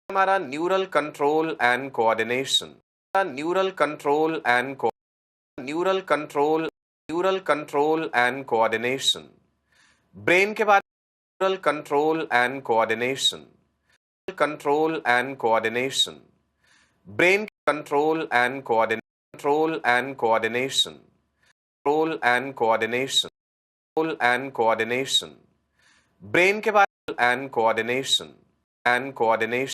हमारा neural control and coordination, neural control and neural control and coordination. Brain के बारे में neural control and coordination, control and coordination. Brain control and coordination, control and coordination, control and coordination. Brain के बारे में and coordination and coordination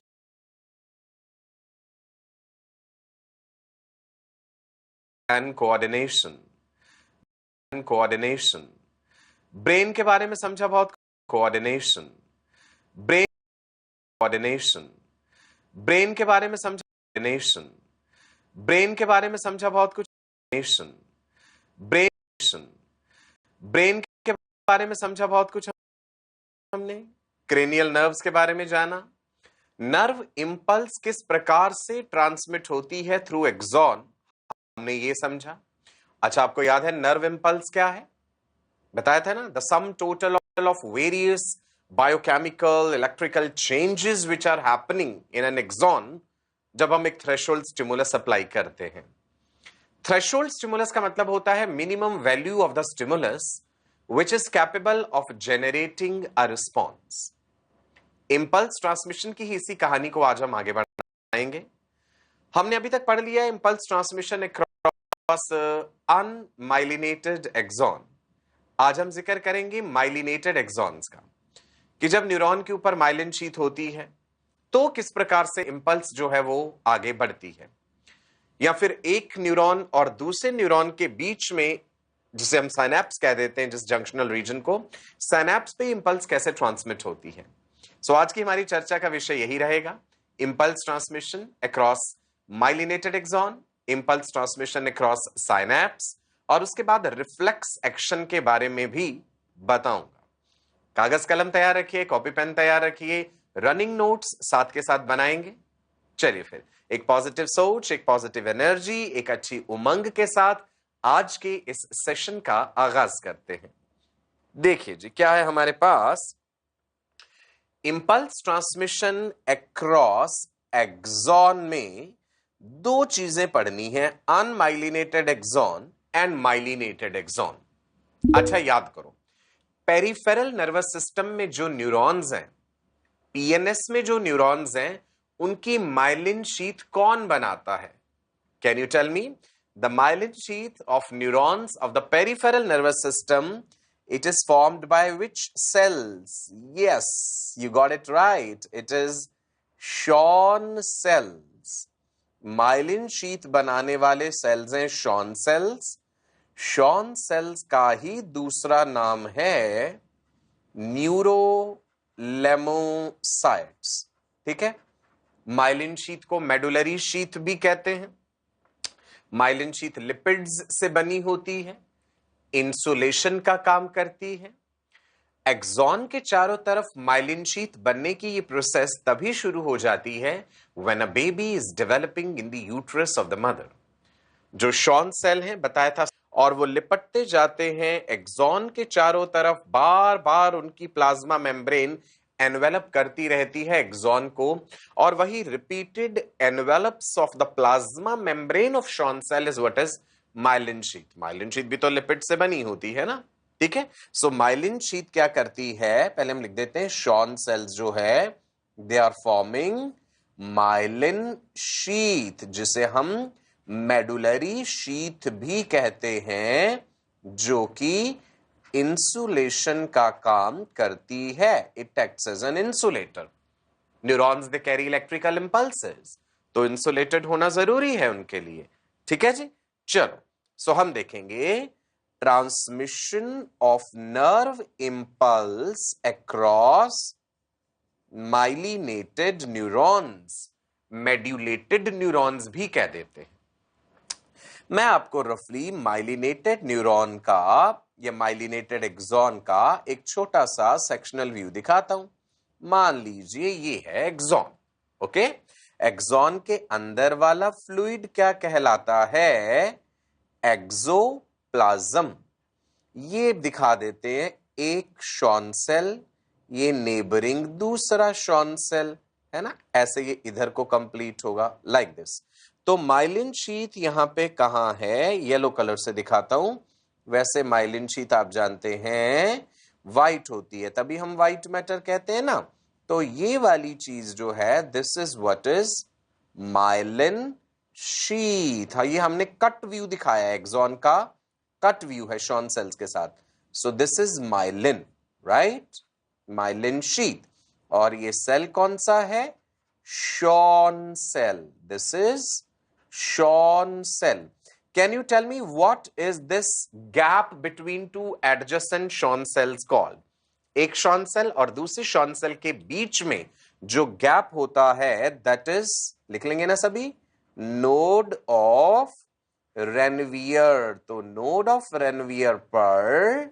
and coordination and coordination. Brain के बारे में समझा बहुत। Coordination, brain coordination. ब्रेन के बारे में समझा कोऑर्डिनेशन, ब्रेन के बारे में समझा बहुत कुछ। कोऑर्डिनेशन, ब्रेन, ब्रेन के बारे में समझा बहुत कुछ हमने। क्रेनियल नर्व्स के बारे में जाना। नर्व इंपल्स किस प्रकार से ट्रांसमिट होती है थ्रू एक्सॉन, हमने ये समझा। अच्छा, आपको याद है नर्व इंपल्स क्या है? बताया था ना, the sum total of various biochemical electrical changes which are happening in an axon जब हम एक थ्रेशोल्ड स्टिमुलस अप्लाई करते हैं। थ्रेशोल्ड स्टिमुलस का मतलब होता है minimum value of the stimulus which is capable of generating a response. Impulse transmission की ही इसी कहानी को आज हम आगे बढ़ाएंगे। हमने अभी तक पढ़ लिया impulse transmission across unmyelinated axon. आज हम जिक्र करेंगे माइलिनेटेड एक्सॉन्स का, कि जब न्यूरॉन के ऊपर माइलिन शीथ होती है तो किस प्रकार से इंपल्स जो है वो आगे बढ़ती है, या फिर एक न्यूरॉन और दूसरे न्यूरॉन के बीच में, जिसे हम साइनैप्स कह देते हैं, जिस जंक्शनल रीजन को, साइनैप्स पे इंपल्स कैसे ट्रांसमिट होती है। सो आज की हमारी चर्चा का विषय यही रहेगा, impulse transmission across myelinated axon, impulse transmission across synapse, और उसके बाद रिफ्लेक्स एक्शन के बारे में भी बताऊंगा। कागज कलम तैयार रखिए, कॉपी पेन तैयार रखिए, रनिंग नोट्स साथ के साथ बनाएंगे। चलिए फिर एक पॉजिटिव सोच, एक पॉजिटिव एनर्जी, एक अच्छी उमंग के साथ आज के इस सेशन का आगाज करते हैं। देखिए जी, क्या है हमारे पास, इंपल्स ट्रांसमिशन अक्रॉस एक्सॉन में दो चीजें पढ़नी है, unmyelinated axon and myelinated axon. अच्छा याद करो, पेरिफेरल नर्वस सिस्टम में जो न्यूरॉन्स हैं, पीएनएस में जो न्यूरॉन्स हैं, उनकी माइलिन शीथ कौन बनाता है? Can you tell me? The myelin sheath of neurons of the peripheral nervous system, it is formed by which cells? Yes, you got it right. It is Schwann cells. Myelin sheath बनाने वाले cells हैं Schwann cells. Schwann cells का ही दूसरा नाम है न्यूरोलेमोसाइट्स। ठीक है, myelin sheath को मेडुलरी शीथ भी कहते हैं। माइलिन शीथ लिपिड्स से बनी होती है, इंसुलेशन का काम करती है। एक्सॉन के चारों तरफ माइलिन शीथ बनने की ये प्रोसेस तभी शुरू हो जाती है when a baby is developing in the uterus of the mother. जो शॉन सेल हैं बताया था, और वो लिपटते जाते हैं एक्सॉन के चारों तरफ, बार बार उनकी प्लाज्मा मेम्ब्रेन एनवेलप करती रहती है एक्सॉन को, और वही repeated envelopes of the plasma membrane of Schwann cell is what is myelin sheath. Myelin sheath भी तो लिपिड से बनी होती है ना। ठीक है, सो माइलिन शीथ क्या करती है, पहले हम लिख देते हैं, शॉन सेल्स जो है they are forming myelin sheath, जिसे हम मेडुलरी शीथ भी कहते हैं, जो कि इंसुलेशन का काम करती है। It acts as an insulator. Neurons they carry electrical impulses, तो इंसुलेटेड होना जरूरी है उनके लिए। ठीक है जी, चलो सो हम देखेंगे transmission of nerve impulse across myelinated neurons, medullated neurons भी कह देते हैं। मैं आपको रफली माइलिनेटेड न्यूरॉन का या माइलिनेटेड एक्सॉन का एक छोटा सा सेक्शनल व्यू दिखाता हूं। मान लीजिए ये है एक्सॉन। ओके, एक्सॉन के अंदर वाला फ्लूइड क्या कहलाता है? एक्सोप्लाज्म। ये दिखा देते हैं एक शॉन सेल, ये नेबरिंग दूसरा शॉन सेल। है ना, ऐसे ये इधर को कंप्लीट होगा लाइक दिस। तो माइलिन शीथ यहां पे कहां है, येलो कलर से दिखाता हूं। वैसे माइलिन शीथ आप जानते हैं व्हाइट होती है, तभी हम व्हाइट मैटर कहते हैं ना। तो ये वाली चीज जो है, this is what is myelin sheath. हाँ, ये हमने कट व्यू दिखाया है, एक्सॉन का कट व्यू है शॉन सेल्स के साथ। So this is myelin, right, myelin sheath. और ये सेल कौन सा है, Schwann cell. This is Schwann cell. Can you tell me what is this gap between two adjacent Schwann cells called? एक Shawn cell और दूसरी शॉन सेल के बीच में जो गैप होता है, दैट इज, लिख लेंगे ना सभी, नोड ऑफ रेनवियर। तो नोड ऑफ रेनवियर पर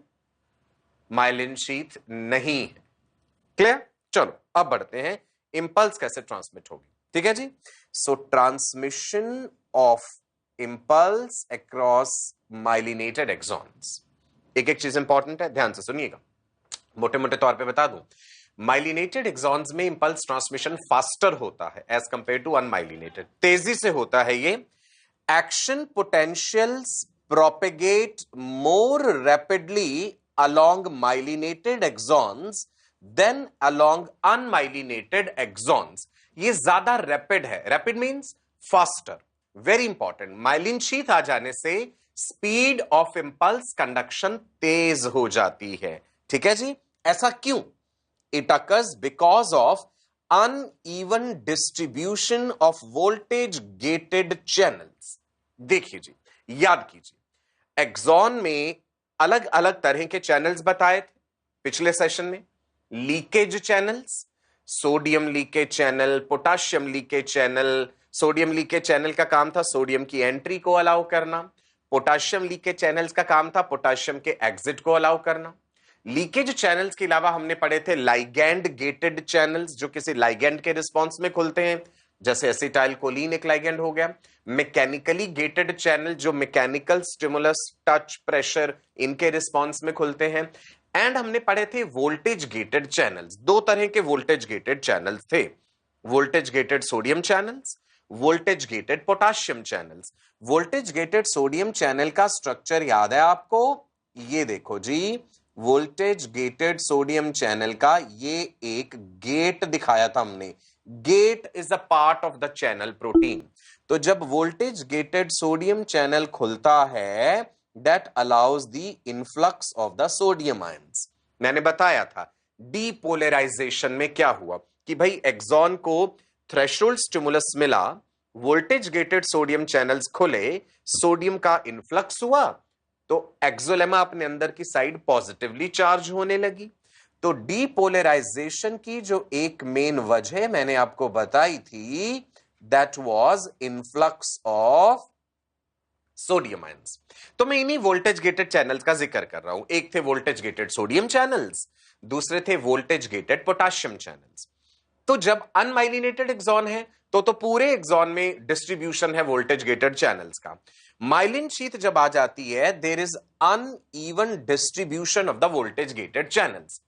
माइलिन शीथ नहीं है। क्लियर? चलो अब बढ़ते हैं, इंपल्स कैसे ट्रांसमिट होगी। ठीक है जी। So transmission of impulse across myelinated axons. एक एक चीज इंपॉर्टेंट है, ध्यान से सुनिएगा। मोटे मोटे तौर पे बता दूं, माइलिनेटेड एक्सॉन्स में इंपल्स ट्रांसमिशन फास्टर होता है एज कंपेयर टू अनमाइलिनेटेड, तेजी से होता है ये। Action potentials propagate more rapidly along myelinated axons than along unmyelinated axons। ये ज्यादा रैपिड है, rapid means faster, very important. Myelin sheath आ जाने से स्पीड ऑफ इंपल्स कंडक्शन तेज हो जाती है। ठीक है जी। ऐसा क्यों? It occurs because of uneven distribution of voltage gated channels. देखिए जी, याद कीजिए, एक्सॉन में अलग अलग तरह के चैनल्स बताए थे पिछले सेशन में। Leakage channels, sodium leakage channel, potassium leakage channel. Sodium leakage channel का काम था सोडियम की एंट्री को अलाउ करना। पोटाशियम लीकेज चैनल्स का काम था पोटाशियम के एग्जिट को अलाउ करना। लीकेज चैनल्स के अलावा हमने पढ़े थे लाइगैंड गेटेड चैनल्स, जो किसी लाइगैंड के रिस्पॉन्स में खुलते हैं, जैसे एसिटाइल कोलिन एक लाइगैंड हो गया। मैकेनिकली गेटेड चैनल, जो मैकेनिकल स्टिमुलस, टच, प्रेशर, इनके रिस्पॉन्स में खुलते हैं। एंड हमने पढ़े थे वोल्टेज गेटेड चैनल्स। दो तरह के वोल्टेज गेटेड चैनल्स थे, voltage gated sodium channels, voltage gated potassium channels. Voltage gated sodium channel का स्ट्रक्चर याद है आपको? ये देखो जी, वोल्टेज गेटेड सोडियम चैनल का ये एक गेट दिखाया था हमने। Gate is a part of the channel protein. तो जब वोल्टेज गेटेड सोडियम चैनल खुलता है, that allows the influx of the sodium ions. मैंने बताया था डीपोलराइजेशन में क्या हुआ कि भाई एक्सॉन को थ्रेशोल्ड स्टिमुलस मिला, वोल्टेज गेटेड सोडियम चैनल्स खुले, सोडियम का इनफ्लक्स हुआ, तो एक्सोलेमा अपने अंदर की साइड पॉजिटिवली चार्ज होने लगी। तो डीपोलराइजेशन की जो एक मेन वजह मैंने आपको बताई थी, that was influx of sodium ions. तो मैं इन्हीं वोल्टेज गेटेड चैनल्स का जिक्र कर रहा हूं। एक थे वोल्टेज गेटेड सोडियम चैनल्स, दूसरे थे वोल्टेज गेटेड पोटाशियम चैनल्स। तो जब अनमाइलिनेटेड एक्सॉन है तो पूरे एक्सॉन में डिस्ट्रीब्यूशन है वोल्टेज गेटेड चैनल्स का। माइलिन शीथ जब आ जाती है, there is uneven distribution of the voltage gated channels.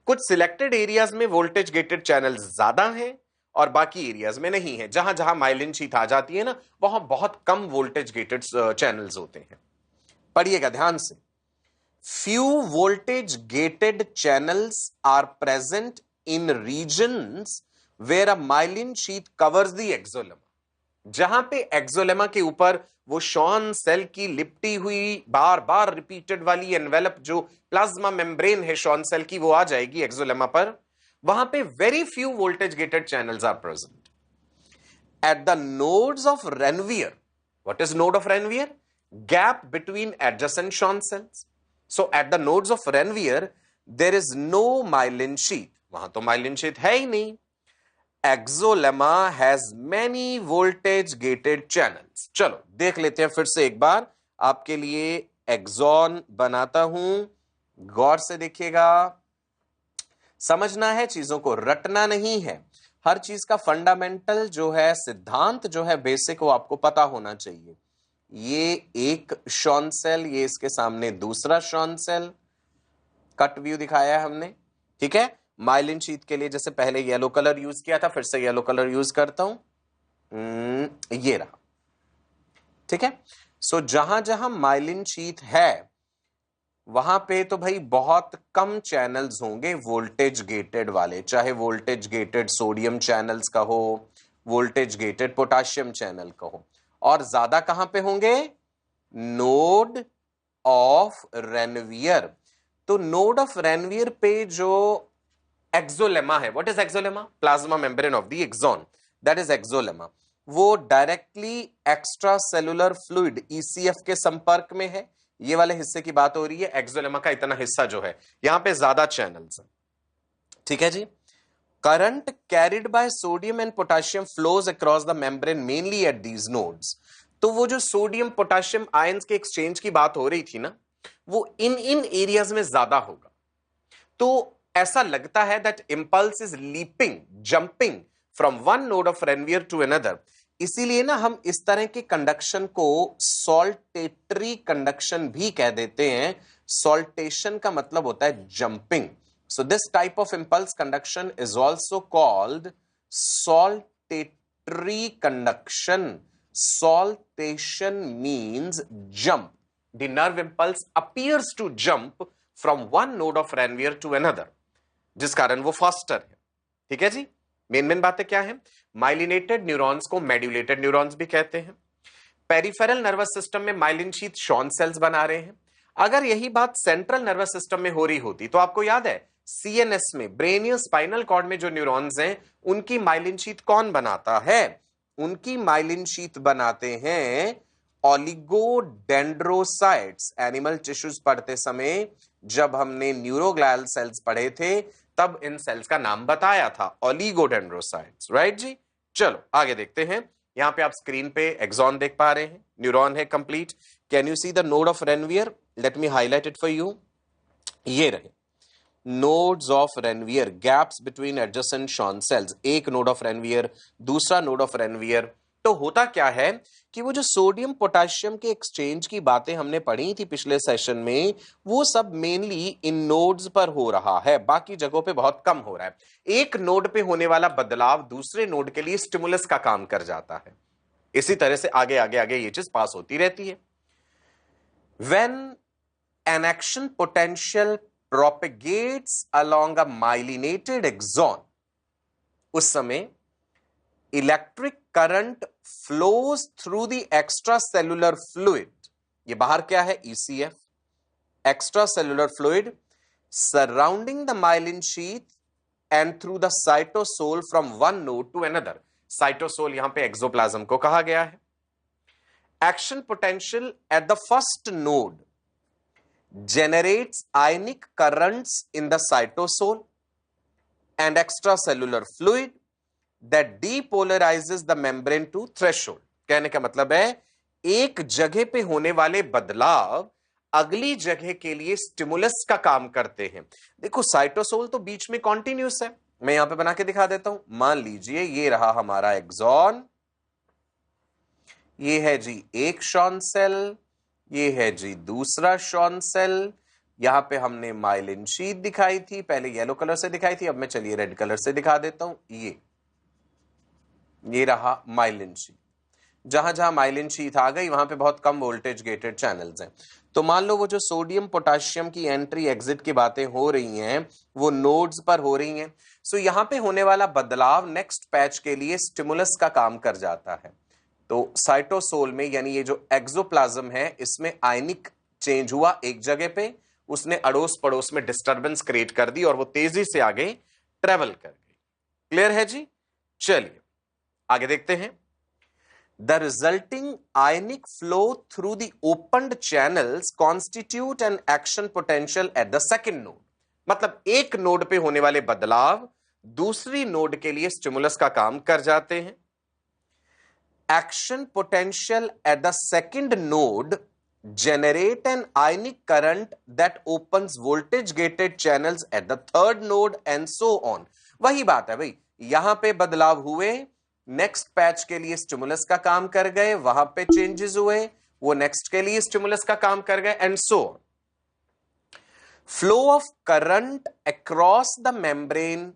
कुछ सिलेक्टेड एरियाज में वोल्टेज गेटेड चैनल्स ज्यादा हैं और बाकी एरियाज में नहीं है। जहां जहां माइलिन शीथ आ जाती है ना, वहां बहुत कम वोल्टेज गेटेड चैनल्स होते हैं। पढ़िएगा ध्यान से। Few voltage gated channels are present in regions where a myelin sheath covers the axolemma. जहां पे एक्सोलेमा के ऊपर वो शॉन सेल की लिपटी हुई बार बार रिपीटेड वाली एनवेलप, जो प्लाज्मा मेम्ब्रेन है शॉन सेल की, वो आ जाएगी एक्सोलेमा पर। वहां पे very few voltage gated channels are present at the nodes of Ranvier. What is node of Ranvier? Gap between adjacent Schwann cells. So at the nodes of Ranvier there is no myelin sheath. वहां तो myelin sheath है ही नहीं। Axolemma has many voltage gated channels. चलो देख लेते हैं फिर से एक बार, आपके लिए एक्सॉन बनाता हूं, गौर से देखिएगा। समझना है, चीजों को रटना नहीं है। हर चीज का फंडामेंटल जो है, सिद्धांत जो है, बेसिक, वो आपको पता होना चाहिए। ये एक शॉन सेल, ये इसके सामने दूसरा शॉन सेल, कट व्यू दिखाया है हमने, ठीक है। माइलिन शीथ के लिए जैसे पहले येलो कलर यूज किया था, फिर से येलो कलर यूज करता हूं, ये रहा, ठीक है। सो जहां जहां माइलिन शीथ है वहां पे तो भाई बहुत कम चैनल्स होंगे वोल्टेज गेटेड वाले, चाहे वोल्टेज गेटेड सोडियम चैनल्स का हो, वोल्टेज गेटेड पोटाशियम चैनल का हो, और ज्यादा कहां पे होंगे, नोड ऑफ रेनवियर। तो नोड ऑफ रेनवियर पे जो एक्सोलेमा है, what is axolemma, plasma membrane of the axon, that is axolemma, वो directly extra cellular fluid ECF के संपर्क में है। ये वाले हिस्से की बात हो रही है, एक्सोलेमा का इतना हिस्सा जो है, यहां पे ज्यादा चैनल्स हैं, ठीक है जी। Current carried by sodium and potassium flows across the membrane mainly at these nodes. तो वो जो सोडियम पोटेशियम आयंस के एक्सचेंज की बात हो रही थी ना, वो इन एरियाज में ज्यादा होगा। तो ऐसा लगता है that impulse is leaping, jumping from one node of Ranvier to another. इसीलिए ना हम इस तरह के कंडक्शन को सॉल्टेटरी कंडक्शन भी कह देते हैं। सॉल्टेशन का मतलब होता है jumping. So this type of impulse conduction is also called saltatory conduction. Saltation means jump. The nerve impulse appears to jump from one node of Ranvier to another, जिस कारण वो फास्टर है, ठीक है जी। मेन बातें क्या है, माइलिनेटेड न्यूरॉन्स को मेड्यूलेटेड न्यूरॉन्स भी कहते हैं। पेरिफेरल नर्वस सिस्टम में माइलिन शीथ शॉन सेल्स बना रहे हैं। अगर यही बात सेंट्रल नर्वस सिस्टम में हो रही होती तो आपको याद है सीएनएस में, ब्रेनियल स्पाइनल कॉर्ड में जो न्यूरॉन्स हैं उनकी माइलिन शीथ कौन बनाता है, उनकी माइलिन शीथ बनाते हैं ओलिगोडेंड्रोसाइट्स। एनिमल टिश्यूज पढ़ते समय जब हमने न्यूरोग्लायल सेल्स पढ़े थे तब इन सेल्स का नाम बताया था, ओलिगोडेंड्रोसाइट्स, राइट जी। चलो आगे देखते हैं। यहां पे आप स्क्रीन पे एक्सॉन देख पा रहे हैं, न्यूरॉन है complete. Can you see the node of Ranvier, let me highlight it for you. ये रहे nodes of Ranvier, gaps between adjacent Schwann cells, एक नोड ऑफ रेनवियर, दूसरा नोड ऑफ रेनवियर। तो होता क्या है कि वो जो सोडियम पोटेशियम के एक्सचेंज की बातें हमने पढ़ी थी पिछले सेशन में, वो सब मेनली इन नोड्स पर हो रहा है, बाकी जगहों पे बहुत कम हो रहा है। एक नोड पे होने वाला बदलाव दूसरे नोड के लिए स्टिमुलस का काम कर जाता है। इसी तरह से आगे आगे आगे ये चीज पास होती रहती है। When an action potential propagates along a myelinated axon, उस समय electric current flows through the extra cellular fluid. ये बाहर क्या है, ECF, extra cellular fluid surrounding the myelin sheath and through the cytosol from one node to another. Cytosol यहां पे axoplasm को कहा गया है। Action potential at the first node generates ionic currents in the cytosol and extracellular fluid that depolarizes the membrane to threshold। कहने का मतलब है एक जगह पे होने वाले बदलाव अगली जगह के लिए स्टिमुलस का काम करते हैं। देखो साइटोसोल तो बीच में कॉन्टिन्यूस है, मैं यहां पे बना के दिखा देता हूं। मान लीजिए ये रहा हमारा एक्सॉन, ये है जी एक शॉन सेल, ये है जी दूसरा शॉन सेल। यहां पे हमने माइलिन शीथ दिखाई थी, पहले येलो कलर से दिखाई थी, अब मैं चलिए रेड कलर से दिखा देता हूं। ये रहा माइलिन शीथ। जहां जहां माइलिन शीथ आ गई वहां पे बहुत कम वोल्टेज गेटेड चैनल्स हैं। तो मान लो वो जो सोडियम पोटेशियम की एंट्री एग्जिट की बातें हो रही हैं वो नोड्स पर हो रही हैं। सो यहां पे होने वाला बदलाव नेक्स्ट पैच के लिए स्टिमुलस का काम कर जाता है। तो साइटोसोल में यानी ये जो एक्सोप्लाज्म है इसमें आयनिक चेंज हुआ एक जगह पे, उसने अड़ोस पड़ोस में डिस्टरबेंस क्रिएट कर दी और वो तेजी से आगे ट्रेवल कर गई। क्लियर है जी। चलिए आगे देखते हैं। The resulting ionic flow through the opened channels constitute an action potential at the second node. मतलब एक नोड पे होने वाले बदलाव दूसरी नोड के लिए स्टिमुलस का काम कर जाते हैं। Action potential at the second node generate an ionic current that opens voltage gated channels at the third node and so on। वही बात है भाई, यहां पे बदलाव हुए, नेक्स्ट पैच के लिए स्टिमुलस का काम कर गए, वहां पे चेंजेस हुए, वो नेक्स्ट के लिए स्टिमुलस का काम कर गए and so on. Flow of current across the membrane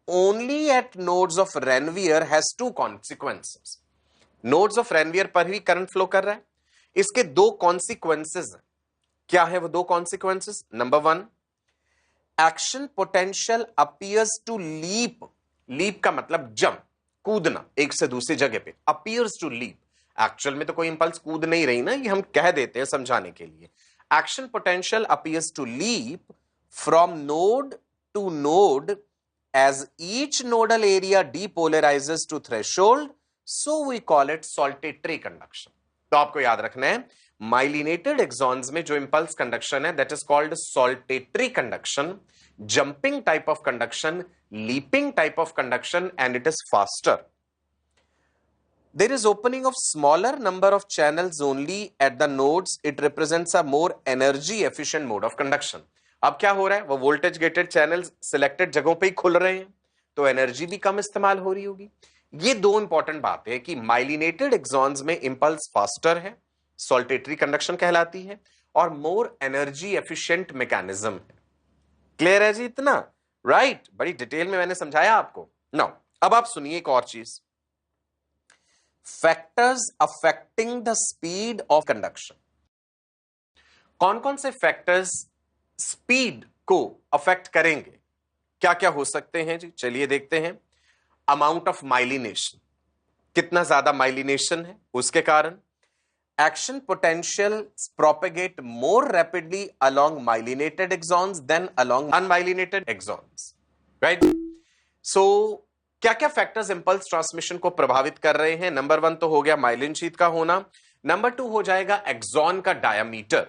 only at nodes of Ranvier has two consequences. Nodes of Ranvier पर ही करंट फ्लो कर रहा है, इसके दो कॉन्सिक्वेंसेज हैं. क्या है वो दो consequences? Number one, action potential appears to leap. Leap का मतलब जंप, कूदना एक से दूसरी जगह पे. अपीयर्स टू लीप, एक्चुअल में तो कोई इंपल्स कूद नहीं रही ना, ये हम कह देते हैं समझाने के लिए. Action potential appears to leap from node to node as each nodal area depolarizes to threshold, so we call it saltatory conduction. तो आपको याद रखना है, माइलिनेटेड एक्सॉन्स में जो इंपल्स कंडक्शन है that is called saltatory conduction, jumping type of conduction, leaping type of conduction, and it is faster. There is opening of smaller number of channels only at the nodes. It represents a more energy efficient mode of conduction. अब क्या हो रहा है, वो voltage gated channels selected जगहों पे ही खुल रहे हैं, तो एनर्जी भी कम इस्तेमाल हो रही होगी. ये दो इंपॉर्टेंट बातें हैं कि माइलिनेटेड एक्सॉन्स में इंपल्स फास्टर है, सॉल्टेटरी कंडक्शन कहलाती है, और मोर एनर्जी एफिशिएंट मैकेनिज्म है. क्लियर है जी इतना? राइट, बड़ी डिटेल में मैंने समझाया आपको. नाउ अब आप सुनिए एक और चीज, factors affecting the speed of conduction. कौन कौन से फैक्टर्स स्पीड को अफेक्ट करेंगे? क्या क्या हो सकते हैं जी, चलिए देखते हैं. अमाउंट ऑफ माइलिनेशन, कितना ज्यादा माइलिनेशन है उसके कारण. Action potential propagate more rapidly along myelinated axons than along unmyelinated axons. Right, so क्या क्या फैक्टर्स इंपल्स ट्रांसमिशन को प्रभावित कर रहे हैं? नंबर वन तो हो गया माइलिन शीथ का होना. नंबर टू हो जाएगा एक्सॉन का डायामीटर.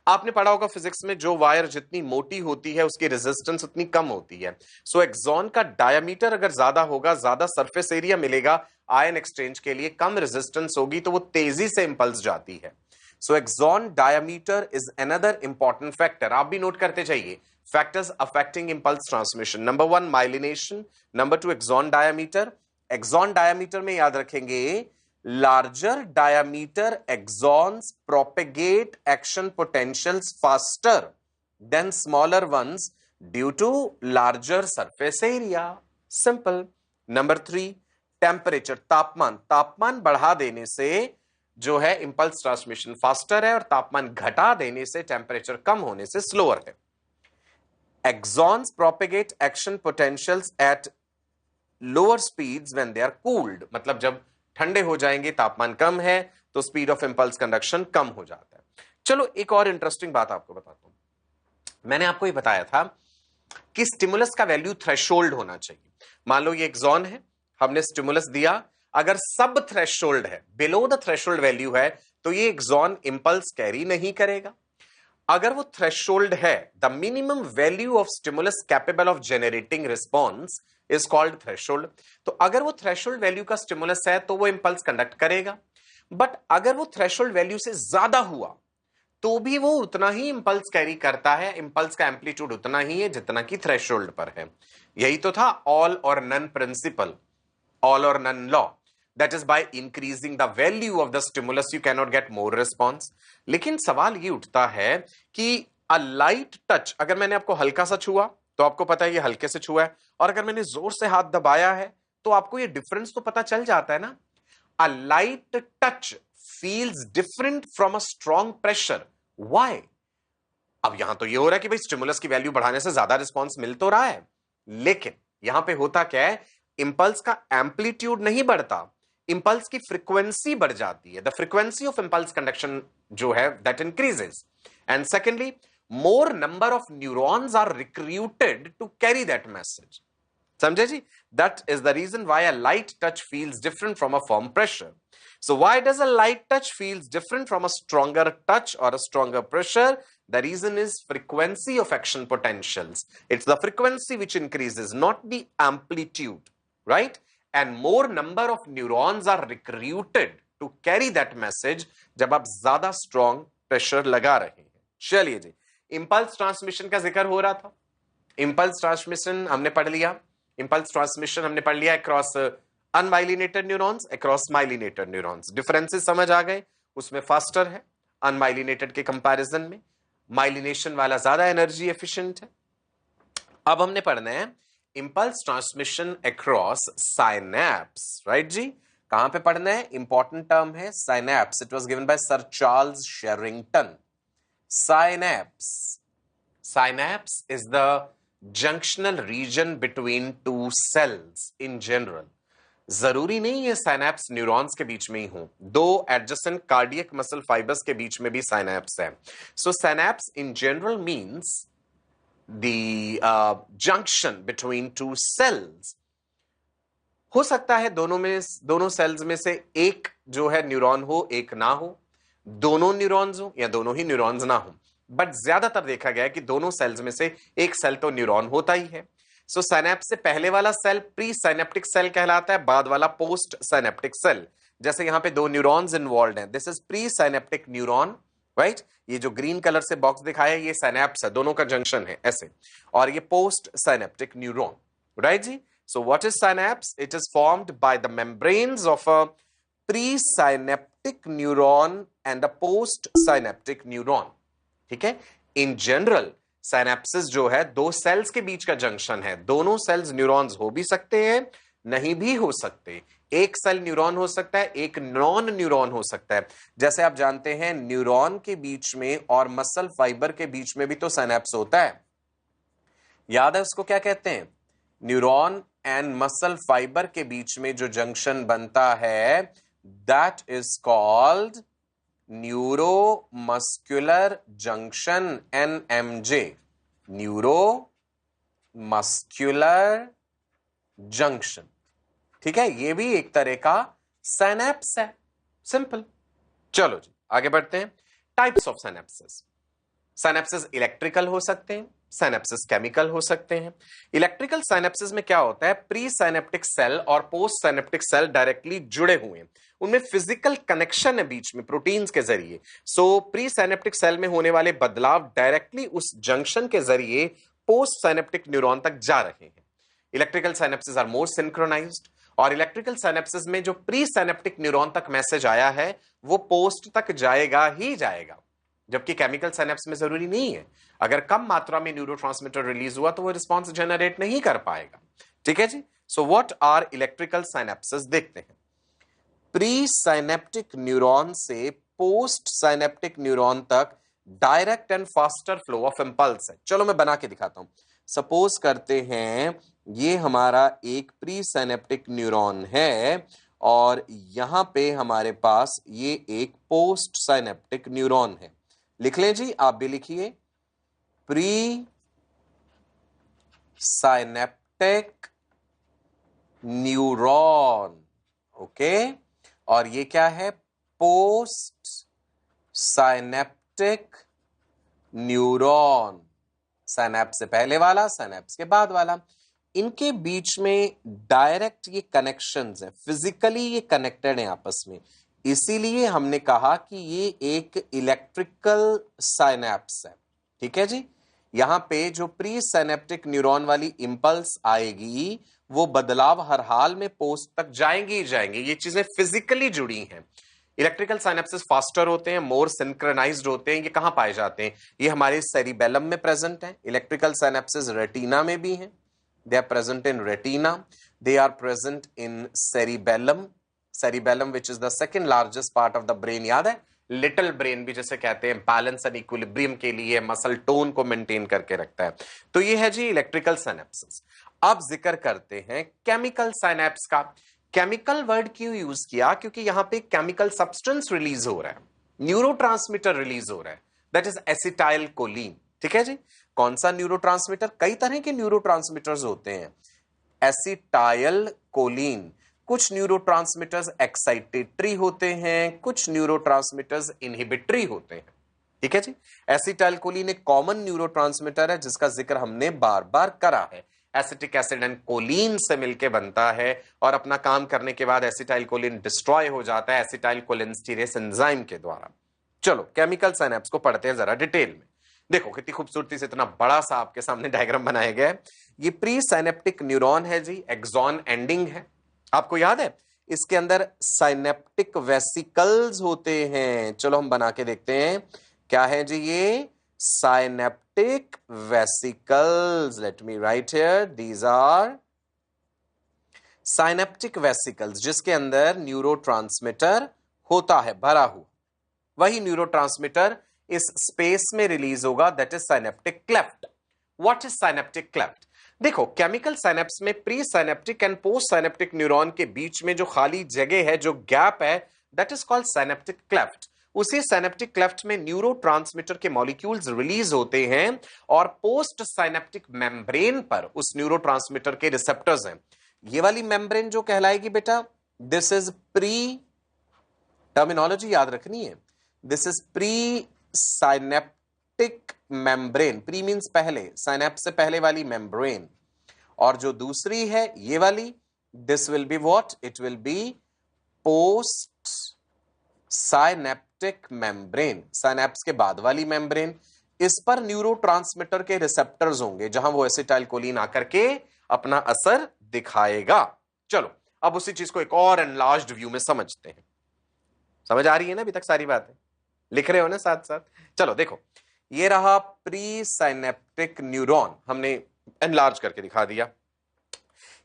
आपने पढ़ा होगा फिजिक्स में, जो वायर जितनी मोटी होती है उसकी रेजिस्टेंस उतनी कम होती है. सो एक्सॉन का डायामीटर अगर ज्यादा होगा, ज्यादा सरफेस एरिया मिलेगा आयन एक्सचेंज के लिए, कम रेजिस्टेंस होगी तो वो तेजी से इंपल्स जाती है. So axon diameter is another important factor. आप भी नोट करते जाइए factors affecting impulse transmission. Number one myelination, number two axon diameter. Axon diameter में याद रखेंगे, larger diameter axons propagate action potentials faster than smaller ones due to larger surface area. Simple. Number three, temperature, तापमान. तापमान बढ़ा देने से जो है इंपल्स ट्रांसमिशन फास्टर है, और तापमान घटा देने से, टेम्परेचर कम होने से स्लोअर है. Axons propagate action potentials at lower speeds when they are cooled. मतलब जब ठंडे हो जाएंगे, तापमान कम है, तो स्पीड ऑफ इंपल्स कंडक्शन कम हो जाता है. चलो एक और इंटरेस्टिंग बात आपको बताता हूं. मैंने आपको ये बताया था कि स्टिमुलस का वैल्यू थ्रेशोल्ड होना चाहिए. मान लो ये एक्सॉन है, हमने स्टिमुलस दिया, अगर सब थ्रेशोल्ड है, बिलो द थ्रेशोल्ड वैल्यू है, तो ये एक्सॉन इंपल्स कैरी नहीं करेगा. अगर वो थ्रेशोल्ड है, the minimum value of stimulus capable of generating response is called threshold. तो अगर वो थ्रेशोल्ड वैल्यू का स्टिमुलस है तो वो इंपल्स कंडक्ट करेगा. बट अगर वो थ्रेशोल्ड वैल्यू से ज्यादा हुआ तो भी वो उतना ही इंपल्स कैरी करता है. इंपल्स का एम्पलीट्यूड उतना ही है जितना कि थ्रेशोल्ड पर है. यही तो था all or none principle, all or none law. That is by increasing the value of the stimulus you can not get more response. लेकिन सवाल ये उठता है कि अ लाइट टच, अगर मैंने आपको हल्का सा छुआ तो आपको पता है ये हल्के से छुआ है, और अगर मैंने जोर से हाथ दबाया है तो आपको ये डिफरेंस तो पता चल जाता है ना. A light touch feels different from a strong pressure. Why? अब यहां तो ये हो रहा है कि भाई स्टिमुलस की वैल्यू बढ़ाने से ज्यादा रिस्पॉन्स मिल तो रहा है, लेकिन यहां पे होता क्या है, इंपल्स का एम्पलीट्यूड नहीं बढ़ता, इंपल्स की फ्रीक्वेंसी बढ़ जाती है. The frequency of impulse conduction जो है that increases. And secondly, more number of neurons are recruited to carry that message. समझे जी? That is the reason why a light touch feels different from a firm pressure. So why does a light touch feels different from a stronger touch or a stronger pressure? The reason is frequency of action potentials. It's the frequency which increases, not the amplitude, right? And more number of neurons are recruited to carry that message जब आप ज्यादा strong pressure लगा रहे हैं. चलिए जी, impulse transmission का जिक्र हो रहा था. इंपल्स ट्रांसमिशन हमने पढ़ लिया. इंपल्स ट्रांसमिशन हमने पढ़ लिया across unmyelinated neurons, across myelinated neurons. Differences समझ आ गए, उसमें फास्टर है अनमाइलिनेटेड के कंपैरिजन में. माइलिनेशन वाला ज्यादा एनर्जी एफिशिएंट है। अब हमने पढ़ना है impulse transmission across synapse, right जी। कहां पे पढ़ना है? इंपॉर्टेंट टर्म है synapse. It was given by sir Charles Sherrington. Synapse, synapse is the junctional region between two cells in general. जरूरी नहीं है साइनैप्स न्यूरॉन्स के बीच में ही हो, दो एडजेसेंट कार्डियक मसल फाइबर्स के बीच में भी साइनैप्स है। So synapse in general means the junction between two cells। हो सकता है दोनों सेल्स में से एक जो है न्यूरॉन हो, एक ना हो, दोनों न्यूरॉन्स हो या दोनों ही न्यूरॉन्स ना हो, बट ज्यादातर देखा गया है कि दोनों सेल्स में से एक सेल तो न्यूरॉन होता ही है। सो साइनैप्स से पहले वाला सेल प्री साइनेप्टिक सेल कहलाता है, बाद वाला पोस्ट साइनेप्टिक सेल। जैसे यहां पे दो न्यूरॉन्स इन्वॉल्व हैं, this is pre synaptic neuron, right. ये जो ग्रीन कलर से बॉक्स दिखाया है ये साइनैप्स है, दोनों का जंक्शन है ऐसे, और ये पोस्ट साइनेप्टिक न्यूरॉन, राइट जी। So what is synapse? It is formed by the membranes of a pre synaptic neuron and a post synaptic neuron. ठीक है, इन जनरल साइनेप्सिस जो है दो सेल्स के बीच का जंक्शन है। दोनों सेल्स न्यूरॉन्स हो भी सकते हैं, नहीं भी हो सकते। एक सेल न्यूरॉन हो सकता है, एक नॉन न्यूरॉन हो सकता है। जैसे आप जानते हैं न्यूरॉन के बीच में और मसल फाइबर के बीच में भी तो साइनेप्स होता है, याद है उसको क्या कहते हैं? न्यूरॉन एंड मसल फाइबर के बीच में जो जंक्शन बनता है that is called neuro muscular junction, NMJ, neuro muscular junction. ठीक है, ये भी एक तरह का साइनैप्स है, सिंपल। चलो जी आगे बढ़ते हैं। Types of synapses. Synapses electrical हो सकते हैं, साइनैप्सेस केमिकल हो सकते हैं। इलेक्ट्रिकल साइनैप्सेस में क्या होता है? प्री साइनेप्टिक सेल और पोस्ट साइनेप्टिक सेल डायरेक्टली जुड़े हुए हैं, उनमें फिजिकल कनेक्शन है बीच में प्रोटीन्स के जरिए। सो प्री साइनेप्टिक सेल में होने वाले बदलाव डायरेक्टली उस जंक्शन के जरिए पोस्ट साइनेप्टिक न्यूरॉन तक जा रहे हैं। इलेक्ट्रिकल साइनेप्सेस आर मोर सिंक्रोनाइज्ड, और इलेक्ट्रिकल साइनेप्सिस में जो प्री साइनेप्टिक न्यूरॉन तक मैसेज आया है वो पोस्ट तक जाएगा ही जाएगा, जबकि केमिकल साइनेप्स में जरूरी नहीं है। अगर कम मात्रा में न्यूरोट्रांसमीटर रिलीज हुआ तो वो रिस्पॉन्स जनरेट नहीं कर पाएगा। ठीक है जी। So what are electrical synapses देखते हैं। प्री साइनेप्टिक न्यूरॉन से पोस्ट साइनेप्टिक न्यूरॉन तक direct and faster flow of impulse है। चलो मैं बना के दिखाता हूं। सपोज करते हैं ये हमारा एक प्री साइनेप्टिक न्यूरॉन है और यहां पे हमारे पास ये एक पोस्ट साइनेप्टिक न्यूरॉन है। लिख लें जी, आप भी लिखिए, प्री साइनेप्टिक न्यूरॉन, ओके। और ये क्या है? Post synaptic neuron. साइनेप्स से पहले वाला, साइनेप्स के बाद वाला। इनके बीच में डायरेक्ट ये कनेक्शंस हैं, फिजिकली ये कनेक्टेड हैं आपस में, इसीलिए हमने कहा कि ये एक इलेक्ट्रिकल साइनेप्स है। ठीक है जी। यहां पे जो प्री साइनेप्टिक न्यूरॉन वाली इंपल्स आएगी वो बदलाव हर हाल में पोस्ट तक जाएंगे ही जाएंगे, ये चीजें फिजिकली जुड़ी हैं। इलेक्ट्रिकल साइनेप्सिस फास्टर होते हैं, मोर सिंक्रोनाइज्ड होते हैं। ये कहां पाए जाते हैं? ये हमारे सेरिबेलम में प्रेजेंट है। इलेक्ट्रिकल साइनेप्सिस रेटिना में भी हैं, they are present in retina, they are present in cerebellum which is the second largest part of the brain। याद है, लिटिल ब्रेन भी जैसे कहते हैं, बैलेंस एंड इक्विलिब्रियम के लिए, मसल टोन को मेंटेन करके रखता है। तो ये है जी इलेक्ट्रिकल साइनेप्सिस। अब जिक्र करते हैं केमिकल साइनेप्स का। केमिकल वर्ड क्यों यूज किया? क्योंकि यहां पे केमिकल सब्सटेंस रिलीज हो रहा है, न्यूरोट्रांसमीटर रिलीज हो रहा है, दैट इज एसिटाइल कोलिन। ठीक है जी। कौन सा न्यूरोट्रांसमीटर? कई तरह के न्यूरोट्रांसमीटर्स होते हैं। Acetyl choline. कुछ न्यूरोट्रांसमीटर्स एक्साइटेटरी होते हैं, कुछ न्यूरोट्रांसमीटर्स इनहिबिटरी होते हैं। ठीक है जी। एसिटाइल कोलिन एक कॉमन न्यूरोट्रांसमीटर है जिसका जिक्र हमने बार बार करा है। एसिटिक एसिड एंड कोलिन से मिलकर बनता है और अपना काम करने के बाद एसिटाइल कोलिन डिस्ट्रॉय हो जाता है एसिटाइल कोलिनस्टीरेज एंजाइम के द्वारा। चलो केमिकल साइनेप्स को पढ़ते हैं जरा डिटेल में। देखो कितनी खूबसूरती से इतना बड़ा सा आपके सामने डायग्राम बनाया गया है। ये प्री साइनेप्टिक न्यूरॉन है जी, एक्सॉन एंडिंग है। आपको याद है इसके अंदर साइनेप्टिक वेसिकल्स होते हैं। चलो हम बना के देखते हैं क्या है जी। ये synaptic vesicles. Let me write here, these are synaptic vesicles, जिसके अंदर न्यूरोट्रांसमीटर होता है भरा हुआ, वही न्यूरोट्रांसमीटर इस स्पेस में रिलीज होगा, that is synaptic cleft. What is synaptic cleft? देखो, केमिकल साइनेप्स में pre synaptic and post synaptic neuron के बीच में जो खाली जगह है, जो गैप है, that is called synaptic cleft. उसी साइनेप्टिक क्लेफ्ट में न्यूरोट्रांसमीटर के मॉलिक्यूल्स रिलीज होते हैं और पोस्ट साइनेप्टिक मेम्ब्रेन पर उस न्यूरोट्रांसमीटर के रिसेप्टर्स हैं। ये वाली मेम्ब्रेन जो कहलाएगी बेटा, दिस इज प्री, टर्मिनोलॉजी याद रखनी है, this is pre synaptic membrane. Pre means पहले, साइनेप्स से पहले वाली मेम्ब्रेन। और जो दूसरी है ये वाली, this will be what? It will be post synaptic membrane, synapse के बाद वाली मेम्ब्रेन। इस पर न्यूरोट्रांसमीटर के रिसेप्टर्स होंगे जहां वो एसिटाइलकोलिन आकर के अपना असर दिखाएगा। चलो अब उसी चीज को एक और एनलार्ज्ड व्यू में समझते हैं। समझ आ रही है ना अभी तक सारी बातें? लिख रहे हो ना साथ साथ? चलो देखो, ये रहा प्री साइनेप्टिक न्यूरॉन, हमने एनलार्ज करके दिखा दिया।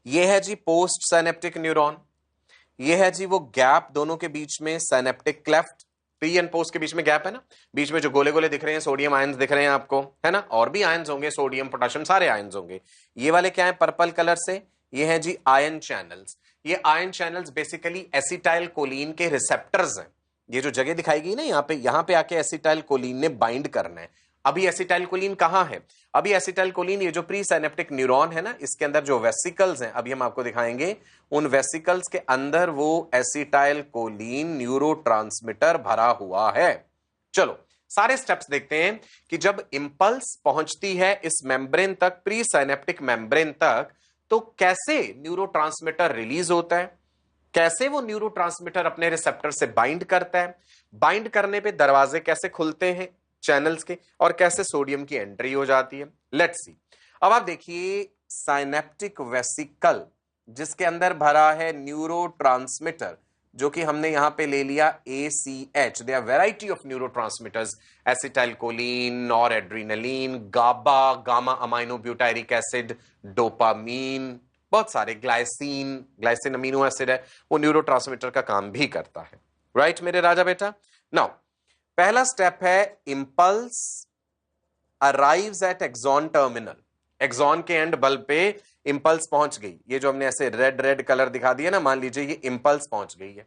ये है जी पोस्ट साइनेप्टिक न्यूरॉन, ये है जी वो गैप दोनों के बीच में, synaptic cleft. Pre and post के बीच में गैप है ना, बीच में जो गोले गोले दिख रहे हैं सोडियम आयंस दिख रहे हैं आपको, है ना, और भी आयंस होंगे, सोडियम पोटेशियम सारे आयंस होंगे। ये वाले क्या है पर्पल कलर से? ये है जी आयन चैनल्स। ये ion channels basically acetyl choline के रिसेप्टर्स हैं। ये जो जगह दिखाई गई ना यहाँ पे आके एसिटाइल कोलिन ने बाइंड करना है। अभी एसिटाइल कोलिन कहां है? अभी एसिटाइल कोलिन ये जो प्री साइनेप्टिक न्यूरॉन है ना, इसके अंदर जो वेसिकल्स हैं, अभी हम आपको दिखाएंगे, उन वेसिकल्स के अंदर वो एसिटाइल कोलिन न्यूरोट्रांसमीटर भरा हुआ है। चलो सारे स्टेप्स देखते हैं कि जब इंपल्स पहुंचती है इस मेम्ब्रेन तक, प्री साइनेप्टिक मेम्ब्रेन तक, तो कैसे न्यूरोट्रांसमीटर रिलीज होता है, कैसे वो न्यूरोट्रांसमीटर अपने रिसेप्टर से बाइंड करता है, बाइंड करने पे दरवाजे कैसे खुलते हैं चैनल्स के, और कैसे सोडियम की एंट्री हो जाती है। Let's see. अब आप देखिए साइनेप्टिक वेसिकल जिसके अंदर भरा है न्यूरोट्रांसमीटर, जो कि हमने यहां पे ले लिया ACH। They are variety of neurotransmitters, acetylcholine, noradrenaline, GABA, gamma amino butyric acid, dopamine, बहुत सारे, ग्लाइसिन, ग्लाइसिन अमीनो एसिड है, वो न्यूरोट्रांसमीटर का काम भी करता है। राइट मेरे राजा बेटा? नाउ पहला स्टेप है impulse arrives at axon terminal. Axon के एंड बल्ब पे इंपल्स पहुंच गई। ये जो हमने ऐसे रेड रेड कलर दिखा दिया ना, मान लीजिए ये इंपल्स पहुंच गई है।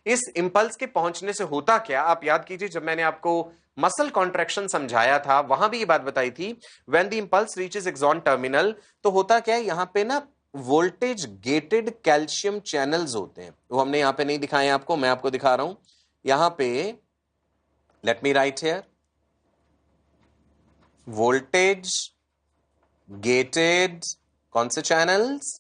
इस इंपल्स के पहुंचने से होता क्या, आप याद कीजिए, जब मैंने आपको मसल कॉन्ट्रैक्शन समझाया था वहां भी ये बात बताई थी, when the impulse reaches axon terminal, तो होता क्या है, यहां पे ना वोल्टेज गेटेड कैल्शियम चैनल्स होते हैं। वो हमने यहां पे नहीं दिखाए आपको, मैं आपको दिखा रहा हूं यहां पे। Let me right here, voltage gated कौन से चैनल्स?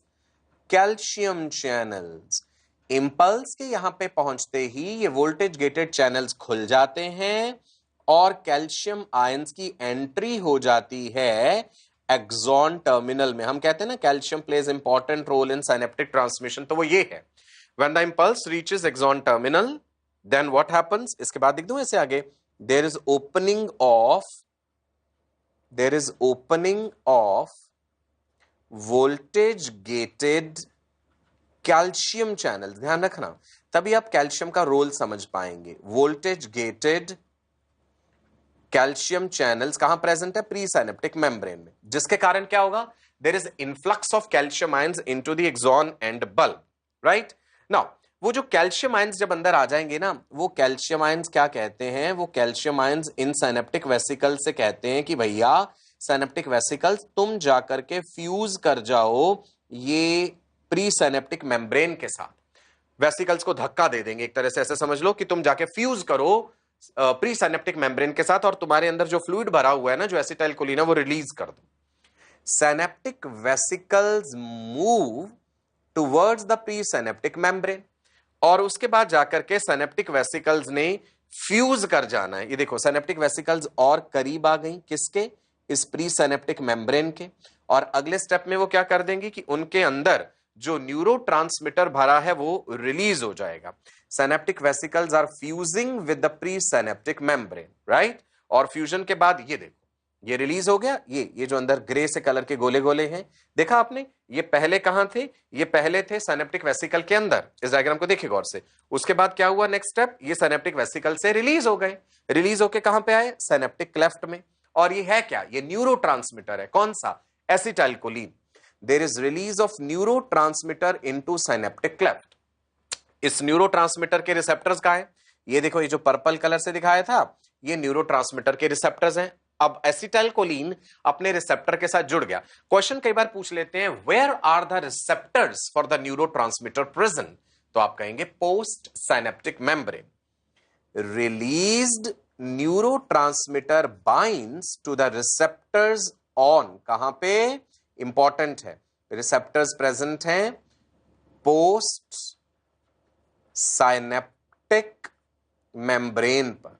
Calcium channels. इंपल्स के यहां पे पहुंचते ही ये वोल्टेज गेटेड चैनल्स खुल जाते हैं और कैल्शियम आयंस की एंट्री हो जाती है एक्सॉन टर्मिनल में। हम कहते हैं ना calcium plays important role in synaptic transmission, तो वो ये है। When the impulse reaches axon terminal, then what happens? इसके बाद लिख दूं ऐसे आगे, there is opening of voltage gated calcium channel. ध्यान रखना, तभी आप कैल्शियम का रोल समझ पाएंगे। वोल्टेज गेटेड कैल्शियम चैनल्स कहां प्रेजेंट है? प्री साइनेप्टिक मेम्ब्रेन में, जिसके कारण क्या होगा? There is influx of calcium ions into the axon end bulb. Right now, वो जो कैल्शियम आयंस जब अंदर आ जाएंगे ना, वो कैल्शियम आयंस क्या कहते हैं? वो calcium ions in synaptic vesicle से कहते हैं कि भैया साइनेप्टिक वेसिकल्स तुम जाकर के फ्यूज कर जाओ ये प्री साइनेप्टिक मेम्ब्रेन के साथ। वेसिकल्स को धक्का दे देंगे एक तरह से, ऐसे समझ लो कि तुम जाके फ्यूज करो प्री साइनेप्टिक मेम्ब्रेन के साथ, और तुम्हारे अंदर जो फ्लूइड भरा हुआ है ना, जो एसिटाइलकोलिन है, वो रिलीज कर दो। Synaptic vesicles move towards the pre synaptic membrane, और उसके बाद जाकर के साइनेप्टिक वेसिकल्स ने फ्यूज कर जाना है। ये देखो साइनेप्टिक वेसिकल्स और करीब आ गई किसके? इस प्री साइनेप्टिक मेम्ब्रेन के। और अगले स्टेप में वो क्या कर देंगी कि उनके अंदर जो न्यूरोट्रांसमीटर भरा है वो रिलीज हो जाएगा। Synaptic vesicles are fusing with the pre synaptic membrane, right? और फ्यूजन के बाद ये देखो, ये रिलीज हो गया, ये जो अंदर ग्रे से कलर के गोले गोले हैं, देखा आपने, ये पहले कहां थे, ये पहले थे सिनेप्टिक वेसिकल के अंदर, इस डायग्राम को देखिए गौर से। उसके बाद क्या हुआ, नेक्स्ट स्टेप, ये सिनेप्टिक वेसिकल से रिलीज हो गए, रिलीज होके कहां पे आए, सिनेप्टिक क्लेफ्ट में। और ये है क्या, ये न्यूरोट्रांसमीटर है, कौन सा, acetylcholine. There is release of neurotransmitter into synaptic cleft. इस न्यूरोट्रांसमीटर के रिसेप्टर्स कहां है, ये देखो, ये जो पर्पल कलर से दिखाया था, ये न्यूरोट्रांसमीटर के रिसेप्टर्स हैं। अब एसिटाइलकोलिन अपने रिसेप्टर के साथ जुड़ गया। क्वेश्चन कई बार पूछ लेते हैं, where are the receptors for the neurotransmitter present, तो आप कहेंगे post synaptic membrane. Released neurotransmitter binds to the receptors on, कहां पे, इंपॉर्टेंट है, रिसेप्टर्स प्रेजेंट हैं पोस्ट साइनेप्टिक मेम्ब्रेन पर।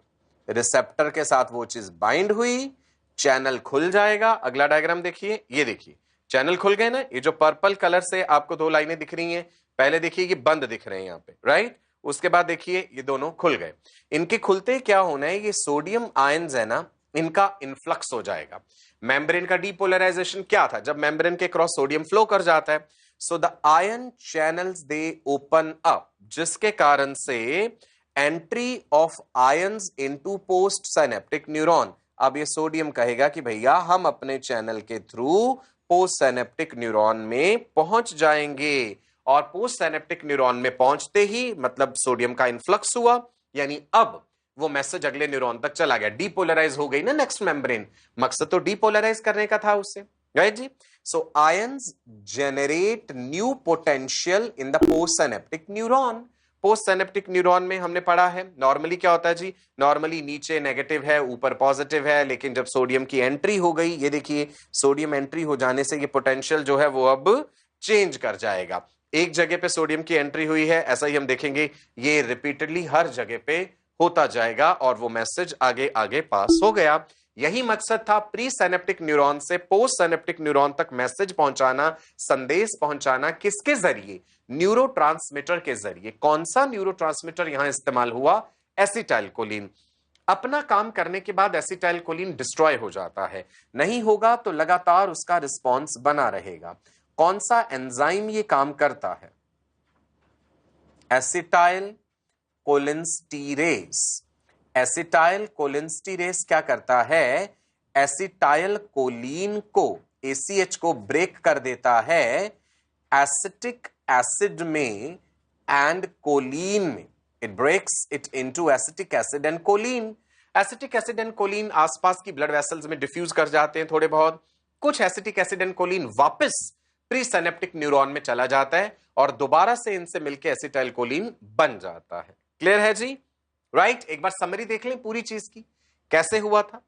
रिसेप्टर के साथ वो चीज बाइंड हुई, चैनल खुल जाएगा। अगला डायग्राम देखिए, ये देखिए, चैनल खुल गए ना, ये जो पर्पल कलर से आपको दो लाइनें दिख रही हैं, पहले देखिए ये बंद दिख रहे हैं यहां पे, राइट, उसके बाद देखिए ये दोनों खुल गए। इनके खुलते क्या होना है, ये सोडियम आयंस है ना, इनका इनफ्लक्स हो जाएगा। मेम्ब्रेन का डीपोलराइजेशन क्या था, जब मेम्ब्रेन के क्रॉस सोडियम फ्लो कर जाता है, so the ion channels they open up, जिसके कारण से entry of ions into post synaptic neuron. अब ये सोडियम कहेगा कि भैया हम अपने चैनल के थ्रू पोस्ट साइनेप्टिक न्यूरॉन में पहुंच जाएंगे, और पोस्ट साइनेप्टिक न्यूरॉन में पहुंचते ही मतलब सोडियम का इनफ्लक्स हुआ, यानी अब वो मैसेज अगले न्यूरॉन तक चला गया, डीपोलराइज हो गई ना नेक्स्ट मेम्ब्रेन, मकसद तो डीपोलराइज करने का था उससे, राइट जी। So ions generate new potential in the post synaptic neuron. Post synaptic neuron में हमने पढ़ा है नॉर्मली क्या होता है जी, नॉर्मली नीचे नेगेटिव है ऊपर पॉजिटिव है, लेकिन जब सोडियम की एंट्री हो गई, ये देखिए सोडियम एंट्री हो जाने से ये पोटेंशियल जो है वो अब चेंज कर जाएगा। एक जगह पे सोडियम की एंट्री हुई है, ऐसा ही हम देखेंगे, ये रिपीटेडली हर जगह पे होता जाएगा और वो मैसेज आगे आगे पास हो गया। यही मकसद था प्री साइनेप्टिक न्यूरॉन से पोस्ट साइनेप्टिक न्यूरॉन तक मैसेज पहुंचाना, संदेश पहुंचाना, किसके जरिए, न्यूरोट्रांसमीटर के जरिए। कौन सा न्यूरोट्रांसमीटर यहां इस्तेमाल हुआ, एसिटाइलकोलिन। अपना काम करने के बाद एसिटाइलकोलिन डिस्ट्रॉय हो जाता है, नहीं होगा तो लगातार उसका रिस्पॉन्स बना रहेगा। कौन सा एंजाइम ये काम करता है, एसिटाइल कोलिनस्टीरेज। एसिटाइल कोलिनस्टीरेज क्या करता है, एसिटाइल कोलिन को, ACH को ब्रेक कर देता है एसिटिक एसिड में एंड कोलिन में। It breaks it into acetic acid and choline. Acetic acid and choline आसपास की ब्लड वेसल्स में डिफ्यूज कर जाते हैं थोड़े बहुत, कुछ एसिटिक एसिड एंड कोलिन वापस प्री साइनेप्टिक न्यूरॉन में चला जाता है और दोबारा से इनसे मिलकर एसिटाइल कोलिन बन जाता है। क्लियर है जी, राइट। एक बार समरी देख लें पूरी चीज की, कैसे हुआ था।